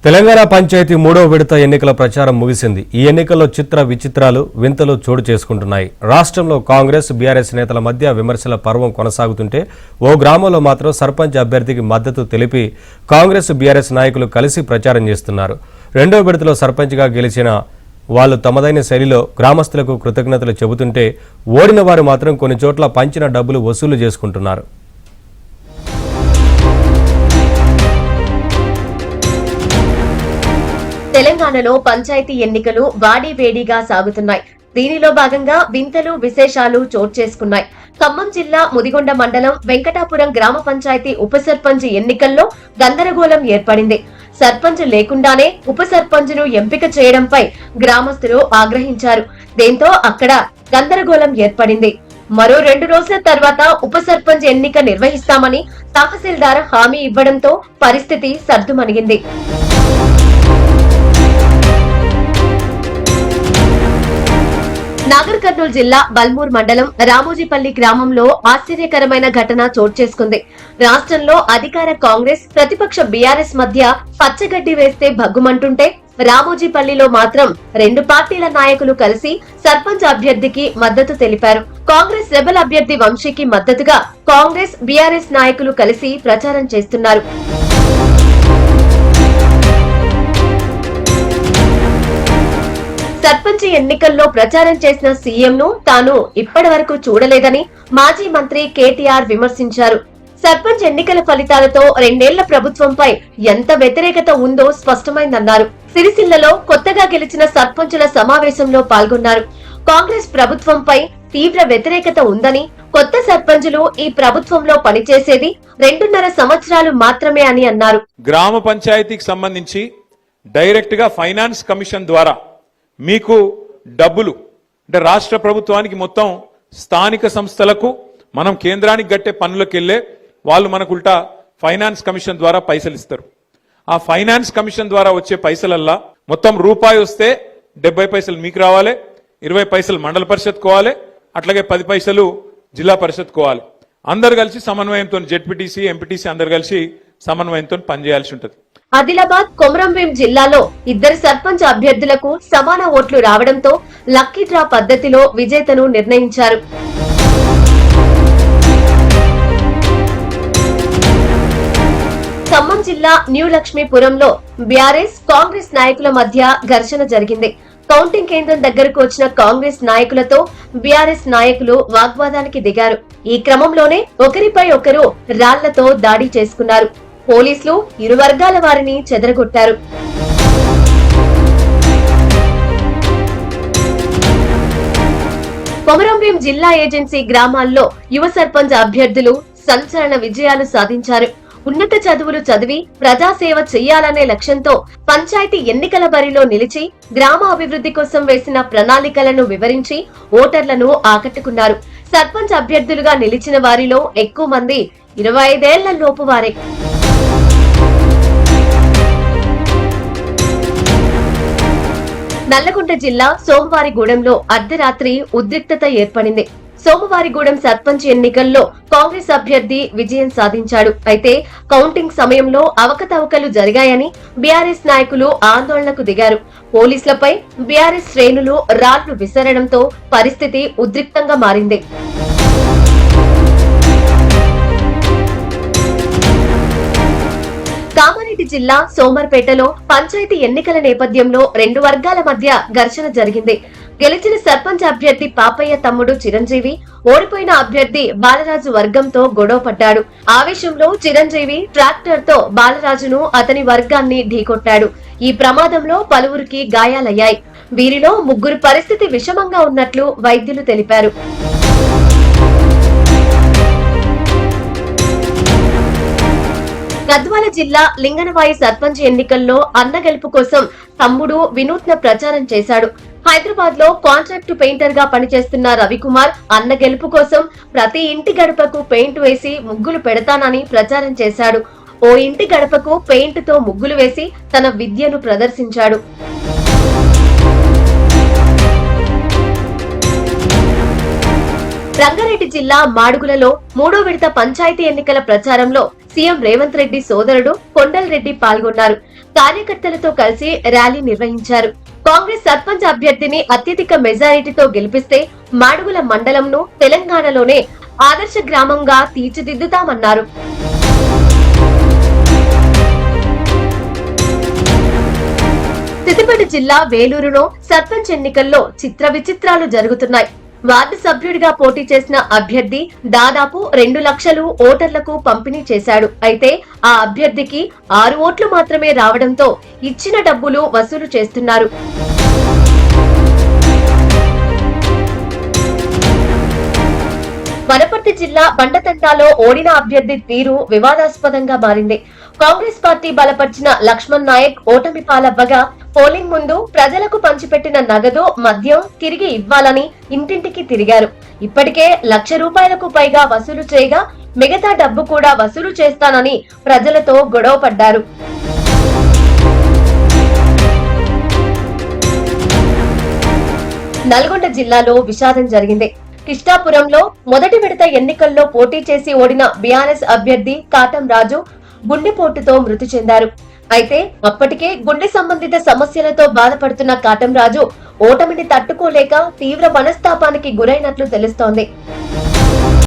తెలంగాణ పంచాయతీ మూడో విడత ఎన్నికల ప్రచారం ముగిసింది. ఈ ఎన్నికల్లో చిత్ర విచిత్రాలు వింతలు చోటు చేసుకుంటున్నాయి. రాష్ట్రంలో కాంగ్రెస్ బీఆర్ఎస్ నేతల మధ్య విమర్శల పర్వం కొనసాగుతుంటే ఓ గ్రామంలో మాత్రం సర్పంచ్ అభ్యర్థికి మద్దతు తెలిపి కాంగ్రెస్ బీఆర్ఎస్ నాయకులు కలిసి ప్రచారం చేస్తున్నారు. రెండో విడతలో సర్పంచ్గా గెలిచిన వాళ్ళు తమదైన శైలిలో గ్రామస్తులకు కృతజ్ఞతలు చెబుతుంటే ఓడిన వారు మాత్రం కొన్ని చోట్ల పంచిన డబ్బులు వసూలు చేసుకుంటున్నారు. తెలంగాణలో పంచాయతీ ఎన్నికలు వాడివేడిగా సాగుతున్నాయి. దీనిలో భాగంగా వింతలు విశేషాలు చోటు చేసుకున్నాయి. ఖమ్మం జిల్లా ముదిగొండ మండలం వెంకటాపురం గ్రామ పంచాయతీ ఉప సర్పంచ్ ఎన్నికల్లో గందరగోళం ఏర్పడింది. సర్పంచ్ లేకుండానే ఉప సర్పంచ్ను ఎంపిక చేయడంపై గ్రామస్తులు ఆగ్రహించారు. దీంతో అక్కడ గందరగోళం ఏర్పడింది. మరో 2 రోజుల తర్వాత ఉప సర్పంచ్ ఎన్నిక నిర్వహిస్తామని తహసీల్దార్ హామీ ఇవ్వడంతో పరిస్థితి సర్దుమణిగింది. నాగర్ కర్నూలు జిల్లా బల్మూర్ మండలం రామోజీపల్లి గ్రామంలో ఆశ్చర్యకరమైన ఘటన చోటు చేసుకుంది. రాష్ట్రంలో అధికార కాంగ్రెస్ ప్రతిపక్ష బీఆర్ఎస్ మధ్య పచ్చగడ్డి వేస్తే భగ్గుమంటుంటే రామోజీపల్లిలో మాత్రం 2 పార్టీల నాయకులు కలిసి సర్పంచ్ అభ్యర్థికి మద్దతు తెలిపారు. కాంగ్రెస్ రెబల్ అభ్యర్థి వంశీకి మద్దతుగా కాంగ్రెస్ బీఆర్ఎస్ నాయకులు కలిసి ప్రచారం చేస్తున్నారు. సర్పంచ్ ఎన్నికల్లో ప్రచారం చేసిన సీఎంను తాను ఇప్పటి వరకు చూడలేదని మాజీ మంత్రి కేటీఆర్ విమర్శించారు. సర్పంచ్ ఎన్నికల ఫలితాలతో 2 ఏళ్ల ప్రభుత్వంపై ఎంత వ్యతిరేకత ఉందో స్పష్టమైందన్నారు. సిరిసిల్లలో కొత్తగా గెలిచిన సర్పంచుల సమావేశంలో పాల్గొన్నారు. కాంగ్రెస్ ప్రభుత్వంపై తీవ్ర వ్యతిరేకత ఉందని, కొత్త సర్పంచులు ఈ ప్రభుత్వంలో పనిచేసేది 2.5 సంవత్సరాలు మాత్రమే అని అన్నారు. గ్రామ పంచాయతీకి సంబంధించి డైరెక్ట్ గా ఫైనాన్స్ కమిషన్ ద్వారా మీకు డబ్బులు అంటే రాష్ట్ర ప్రభుత్వానికి మొత్తం స్థానిక సంస్థలకు మనం కేంద్రానికి గట్టే పనులకు వెళ్లే వాళ్ళు మనకు ఉల్టా ఫైనాన్స్ కమిషన్ ద్వారా పైసలు ఇస్తారు. ఆ ఫైనాన్స్ కమిషన్ ద్వారా వచ్చే పైసలల్లా మొత్తం రూపాయి వస్తే 70 పైసలు మీకు రావాలి, 20 పైసలు మండల పరిషత్ కోవాలి, అట్లాగే 10 పైసలు జిల్లా పరిషత్ కోవాలి. అందరు కలిసి సమన్వయంతో జెడ్పీటీసీ ఎంపీటీసీ అందరు కలిసి సమన్వయంతో పనిచేయాల్సి ఉంటుంది. ఆదిలాబాద్ కొమరంభీం జిల్లాలో 2 సర్పంచ్ అభ్యర్థులకు సమాన ఓట్లు రావడంతో లక్కీ డ్రా పద్ధతిలో విజేతను నిర్ణయించారు. ఖమ్మం జిల్లా న్యూ లక్ష్మీపురంలో బీఆర్ఎస్ కాంగ్రెస్ నాయకుల మధ్య ఘర్షణ జరిగింది. కౌంటింగ్ కేంద్రం దగ్గరకు వచ్చిన కాంగ్రెస్ నాయకులతో బీఆర్ఎస్ నాయకులు వాగ్వాదానికి దిగారు. ఈ క్రమంలోనే ఒకరిపై ఒకరు రాళ్లతో దాడి చేసుకున్నారు. పోలీసులు ఇరు వర్గాల వారిని చెదరగొట్టారు. కొమరంభీం జిల్లా ఏజెన్సీ గ్రామాల్లో యువ సర్పంచ్ అభ్యర్థులు సంచలన విజయాలు సాధించారు. ఉన్నత చదువులు చదివి ప్రజాసేవ చెయ్యాలనే లక్ష్యంతో పంచాయతీ ఎన్నికల బరిలో నిలిచి గ్రామ అభివృద్ధి కోసం వేసిన ప్రణాళికలను వివరించి ఓటర్లను ఆకట్టుకున్నారు. సర్పంచ్ అభ్యర్థులుగా నిలిచిన వారిలో ఎక్కువ మంది 25 ఏళ్ల లోపు వారే. నల్లగొండ జిల్లా సోమవారిగూడెంలో అర్ధరాత్రి ఉద్రిక్తత ఏర్పడింది. సోమవారిగూడెం సర్పంచ్ ఎన్నికల్లో కాంగ్రెస్ అభ్యర్థి విజయం సాధించాడు. అయితే కౌంటింగ్ సమయంలో అవకతవకలు జరిగాయని బీఆర్ఎస్ నాయకులు ఆందోళనకు దిగారు. పోలీసులపై బీఆర్ఎస్ శ్రేణులు రాళ్లు విసరడంతో పరిస్థితి ఉద్రిక్తంగా మారింది. కామారెడ్డి జిల్లా సోమర్పేటలో పంచాయతీ ఎన్నికల నేపథ్యంలో 2 వర్గాల మధ్య ఘర్షణ జరిగింది. గెలిచిన సర్పంచ్ అభ్యర్థి పాపయ్య తమ్ముడు చిరంజీవి ఓడిపోయిన అభ్యర్థి బాలరాజు వర్గంతో గొడవ పడ్డాడు. ఆవేశంలో చిరంజీవి ట్రాక్టర్ తో బాలరాజును అతని వర్గాన్ని ఢీకొట్టాడు. ఈ ప్రమాదంలో పలువురికి గాయాలయ్యాయి. వీరిలో 3 పరిస్థితి విషమంగా ఉన్నట్లు వైద్యులు తెలిపారు. గద్వాల జిల్లా లింగనవాయి సర్పంచ్ ఎన్నికల్లో అన్న గెలుపు కోసం తమ్ముడు వినూత్న ప్రచారం చేశాడు. హైదరాబాద్ లో కాంట్రాక్టు పెయింటర్ గా పనిచేస్తున్న రవికుమార్ అన్న గెలుపు కోసం ప్రతి ఇంటి గడపకు పెయింట్ వేసి ముగ్గులు పెడతానని ప్రచారం చేశాడు. ఓ ఇంటి గడపకు పెయింట్ తో ముగ్గులు వేసి తన విద్యను ప్రదర్శించాడు. రంగారెడ్డి జిల్లా మాడుగులలో 3వ విడత పంచాయతీ ఎన్నికల ప్రచారంలో సీఎం రేవంత్ రెడ్డి సోదరుడు కొండల్ రెడ్డి పాల్గొన్నారు. కార్యకర్తలతో కలిసి ర్యాలీ నిర్వహించారు. కాంగ్రెస్ సర్పంచ్ అభ్యర్థిని అత్యధిక మెజారిటీతో గెలిపిస్తే మాడుగుల మండలంను తెలంగాణలోనే ఆదర్శ గ్రామంగా తీర్చిదిద్దుతామన్నారు. సిద్దిపేట జిల్లా వేలూరులో సర్పంచ్ ఎన్నికల్లో చిత్ర విచిత్రాలు జరుగుతున్నాయి. వార్డు సభ్యుడిగా పోటీ చేసిన అభ్యర్థి దాదాపు 2 లక్షలు ఓటర్లకు పంపిణీ చేశాడు. అయితే ఆ అభ్యర్థికి 6 ఓట్లు మాత్రమే రావడంతో ఇచ్చిన డబ్బులు వసూలు చేస్తున్నారు. వనపర్తి జిల్లా బండతండాలో ఓడిన అభ్యర్థి తీరు వివాదాస్పదంగా మారింది. కాంగ్రెస్ పార్టీ బలపరిచిన లక్ష్మణ్ నాయక్ ఓటమి పాలవ్వగా పోలింగ్ ముందు ప్రజలకు పంచిపెట్టిన నగదు, మద్యం తిరిగి ఇవ్వాలని ఇంటింటికి తిరిగారు. ఇప్పటికే ₹1,00,000 పైగా వసూలు చేయగా మిగతా డబ్బు కూడా వసూలు చేస్తానని ప్రజలతో గొడవ పడ్డారు. నల్గొండ జిల్లాలో విషాదం జరిగింది. కిష్టాపురంలో మొదటి విడత ఎన్నికల్లో పోటీ చేసి ఓడిన బీఆర్ఎస్ అభ్యర్థి కాటం రాజు గుండెపోటుతో మృతి చెందారు. అయితే అప్పటికే గుండె సంబంధిత సమస్యలతో బాధపడుతున్న కాటం రాజు ఓటమిని తట్టుకోలేక తీవ్ర మనస్తాపానికి గురైనట్లు తెలుస్తోంది.